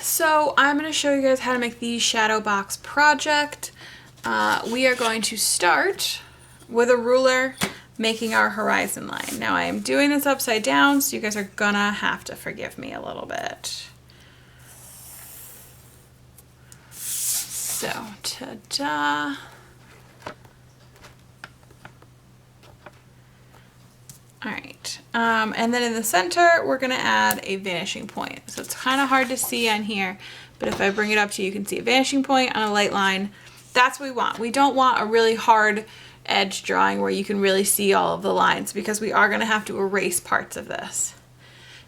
So I'm going to show you guys how to make the shadow box project. We are going to start with a ruler making our horizon line. Now I am doing this upside down, so you guys are gonna have to forgive me a little bit. So, ta-da. All right, and then in the center, we're gonna add a vanishing point. So it's kind of hard to see on here, but if I bring it up to you, you can see a vanishing point on a light line. That's what we want. We don't want a really hard edge drawing where you can really see all of the lines, because we are gonna have to erase parts of this.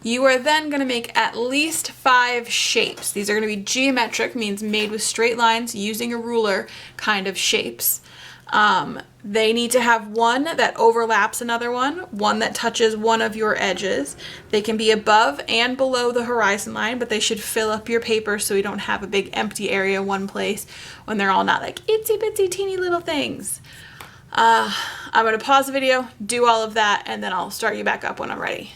You are then gonna make at least 5 shapes. These are gonna be geometric, means made with straight lines using a ruler kind of shapes. They need to have one that overlaps another one that touches one of your edges. They can be above and below the horizon line, but they should fill up your paper so you don't have a big empty area in one place when they're all not like itsy bitsy teeny little things. I'm gonna pause the video, do all of that, and then I'll start you back up when I'm ready.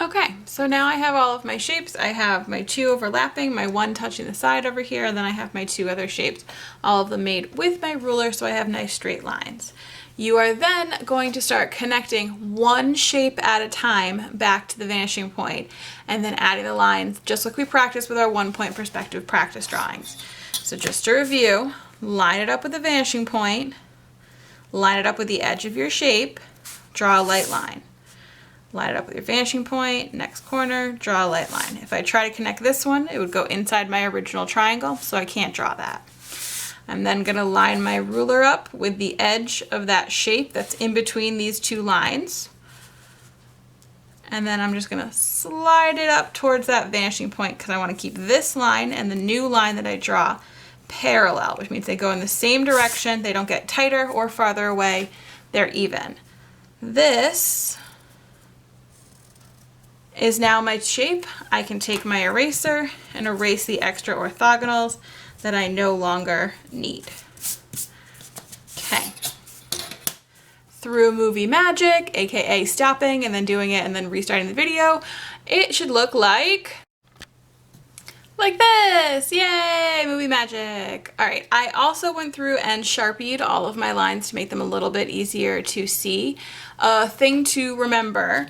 Okay, so now I have all of my shapes. I have my 2 overlapping, my 1 touching the side over here, and then I have my 2 other shapes, all of them made with my ruler, so I have nice straight lines. You are then going to start connecting 1 shape at a time back to the vanishing point, and then adding the lines, just like we practiced with our 1-point perspective practice drawings. So just to review, line it up with the vanishing point, line it up with the edge of your shape, draw a light line. Line it up with your vanishing point, next corner, draw a light line. If I try to connect this one, it would go inside my original triangle, so I can't draw that. I'm then gonna line my ruler up with the edge of that shape that's in between these 2 lines. And then I'm just gonna slide it up towards that vanishing point, because I wanna keep this line and the new line that I draw parallel, which means they go in the same direction, they don't get tighter or farther away, they're even. This is now my shape. I can take my eraser and erase the extra orthogonals that I no longer need. Okay. Through movie magic, aka stopping and then doing it and then restarting the video, it should look like this. Yay, movie magic. All right, I also went through and Sharpied all of my lines to make them a little bit easier to see. A thing to remember,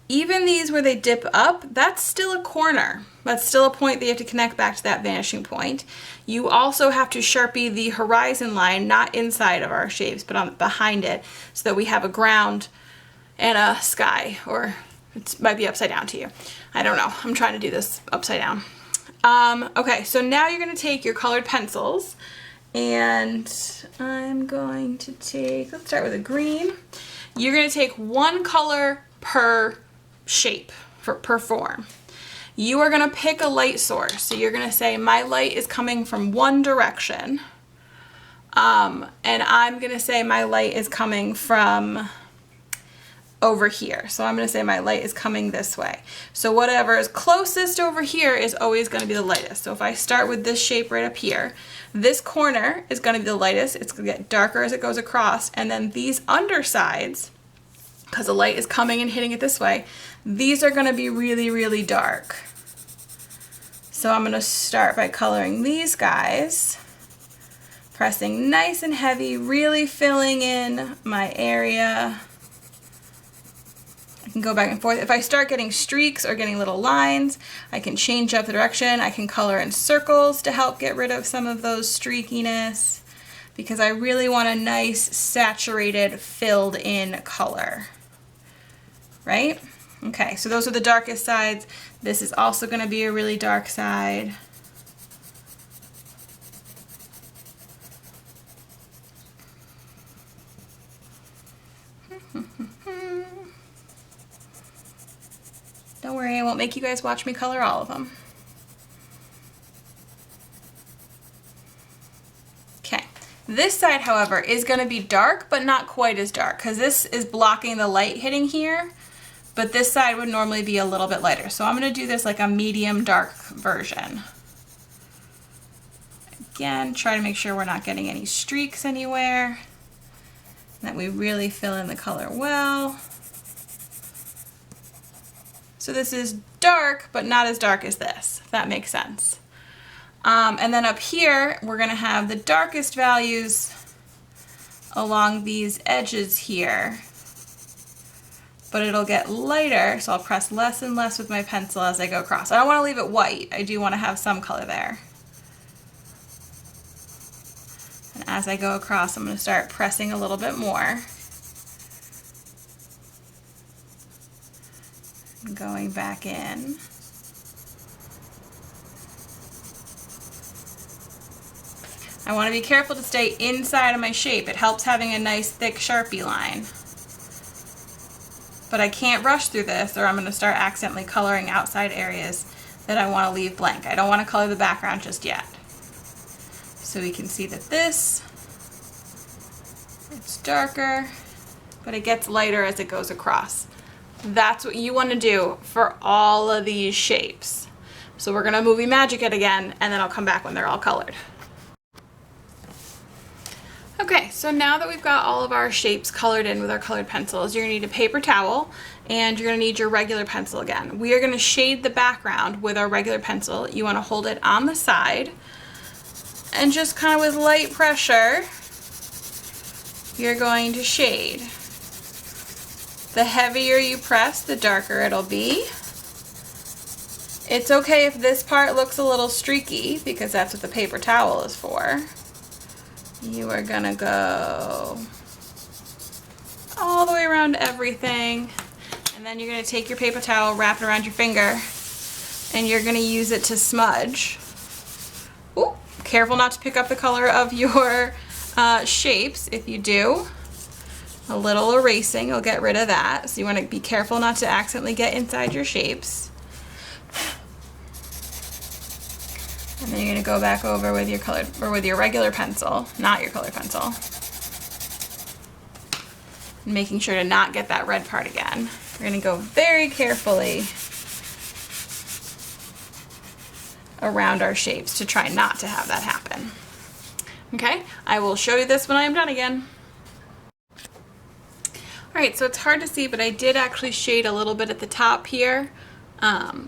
even these where they dip up, that's still a corner. That's still a point that you have to connect back to that vanishing point. You also have to Sharpie the horizon line, not inside of our shapes, but behind it, so that we have a ground and a sky, or it might be upside down to you. I don't know, I'm trying to do this upside down. Okay, so now you're gonna take your colored pencils, and I'm going to take, let's start with a green. You're gonna take 1 color per shape, per form. You are gonna pick a light source. So you're gonna say my light is coming from one direction. And I'm gonna say my light is coming from over here. So I'm gonna say my light is coming this way. So whatever is closest over here is always gonna be the lightest. So if I start with this shape right up here, this corner is gonna be the lightest. It's gonna get darker as it goes across. And then these undersides, because the light is coming and hitting it this way, these are going to be really, really dark. So I'm going to start by coloring these guys, pressing nice and heavy, really filling in my area. I can go back and forth. If I start getting streaks or getting little lines, I can change up the direction. I can color in circles to help get rid of some of those streakiness, because I really want a nice saturated, filled in color. Right? Okay, so those are the darkest sides. This is also going to be a really dark side. Don't worry, I won't make you guys watch me color all of them. Okay, this side, however, is going to be dark, but not quite as dark, because this is blocking the light hitting here. But this side would normally be a little bit lighter. So I'm gonna do this like a medium dark version. Again, try to make sure we're not getting any streaks anywhere, and that we really fill in the color well. So this is dark, but not as dark as this, if that makes sense. And then up here, we're gonna have the darkest values along these edges here, but it'll get lighter, so I'll press less and less with my pencil as I go across. I don't wanna leave it white, I do wanna have some color there. And as I go across, I'm gonna start pressing a little bit more. Going back in. I want to be careful to stay inside of my shape. It helps having a nice thick Sharpie line. But I can't rush through this or I'm going to start accidentally coloring outside areas that I want to leave blank. I don't want to color the background just yet. So we can see that this, it's darker, but it gets lighter as it goes across. That's what you want to do for all of these shapes. So we're going to movie magic it again, and then I'll come back when they're all colored. Okay, so now that we've got all of our shapes colored in with our colored pencils, you're going to need a paper towel and you're going to need your regular pencil again. We are going to shade the background with our regular pencil. You want to hold it on the side and just kind of with light pressure, you're going to shade. The heavier you press, the darker it'll be. It's okay if this part looks a little streaky because that's what the paper towel is for. You are gonna go all the way around everything, and then you're gonna take your paper towel, wrap it around your finger, and you're gonna use it to smudge. Ooh, careful not to pick up the color of your shapes. If you do, a little erasing will get rid of that. So you want to be careful not to accidentally get inside your shapes. And then you're going to go back over with your colored, or with your regular pencil, not your colored pencil. And making sure to not get that red part again. We're going to go very carefully around our shapes to try not to have that happen. Okay, I will show you this when I am done again. Alright, so it's hard to see, but I did actually shade a little bit at the top here.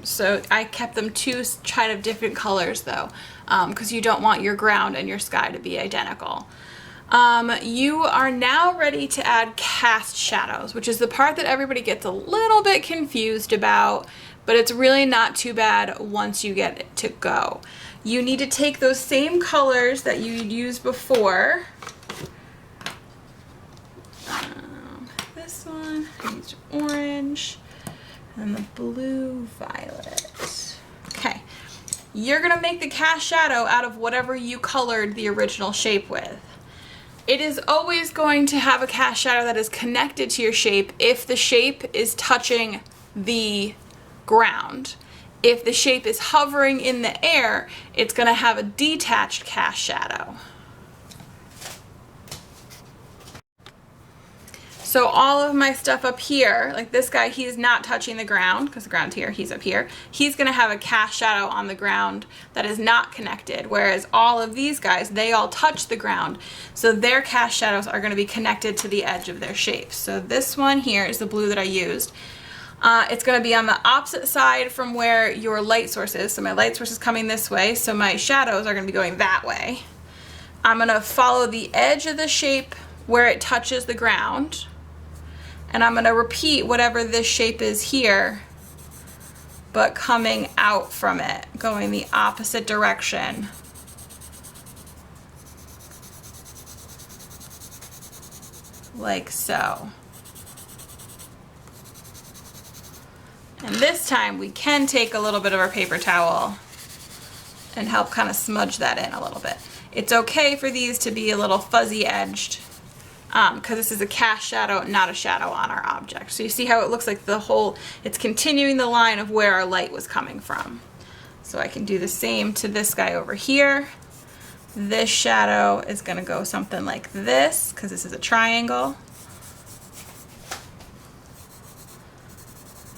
So I kept them two kind of different colors though, because you don't want your ground and your sky to be identical. You are now ready to add cast shadows, which is the part that everybody gets a little bit confused about, but it's really not too bad once you get it to go. You need to take those same colors that you used before. This one, I used orange. And the blue violet. Okay, you're gonna make the cast shadow out of whatever you colored the original shape with. It is always going to have a cast shadow that is connected to your shape if the shape is touching the ground. If the shape is hovering in the air, it's gonna have a detached cast shadow. So all of my stuff up here, like this guy, he's not touching the ground because the ground's here, he's up here. He's gonna have a cast shadow on the ground that is not connected, whereas all of these guys, they all touch the ground. So their cast shadows are gonna be connected to the edge of their shapes. So this one here is the blue that I used. It's gonna be on the opposite side from where your light source is. So my light source is coming this way, so my shadows are gonna be going that way. I'm gonna follow the edge of the shape where it touches the ground. And I'm going to repeat whatever this shape is here, but coming out from it, going the opposite direction. Like so. And this time we can take a little bit of our paper towel and help kind of smudge that in a little bit. It's okay for these to be a little fuzzy edged, because this is a cast shadow, not a shadow on our object. So you see how it looks like the whole, it's continuing the line of where our light was coming from. So I can do the same to this guy over here. This shadow is going to go something like this, because this is a triangle.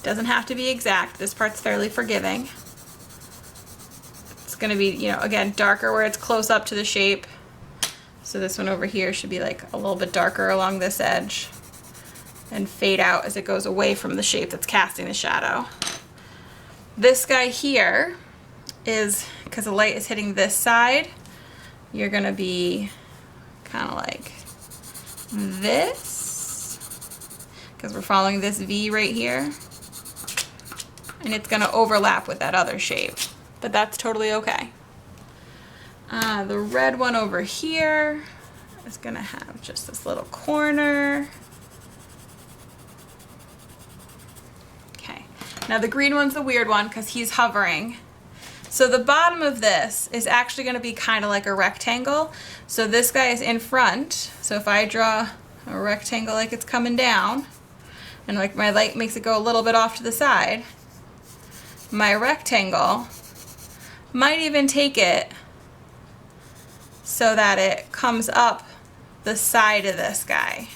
Doesn't have to be exact. This part's fairly forgiving. It's going to be, you know, again, darker where it's close up to the shape. So this one over here should be like a little bit darker along this edge and fade out as it goes away from the shape that's casting the shadow. This guy here is, because the light is hitting this side, you're gonna be kind of like this, because we're following this V right here, and it's gonna overlap with that other shape, but that's totally okay. The red one over here is gonna have just this little corner. Okay, now the green one's the weird one because he's hovering. So the bottom of this is actually gonna be kind of like a rectangle. So this guy is in front. So if I draw a rectangle like it's coming down, and like my light makes it go a little bit off to the side, my rectangle might even take it so that it comes up the side of this guy.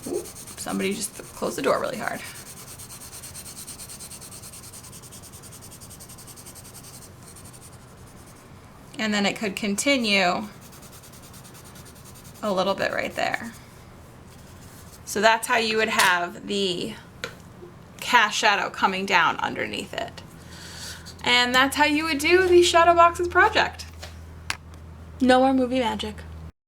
Ooh, somebody just closed the door really hard. And then it could continue a little bit right there. So that's how you would have the cast shadow coming down underneath it. And that's how you would do the Shadow Boxes project. No more movie magic.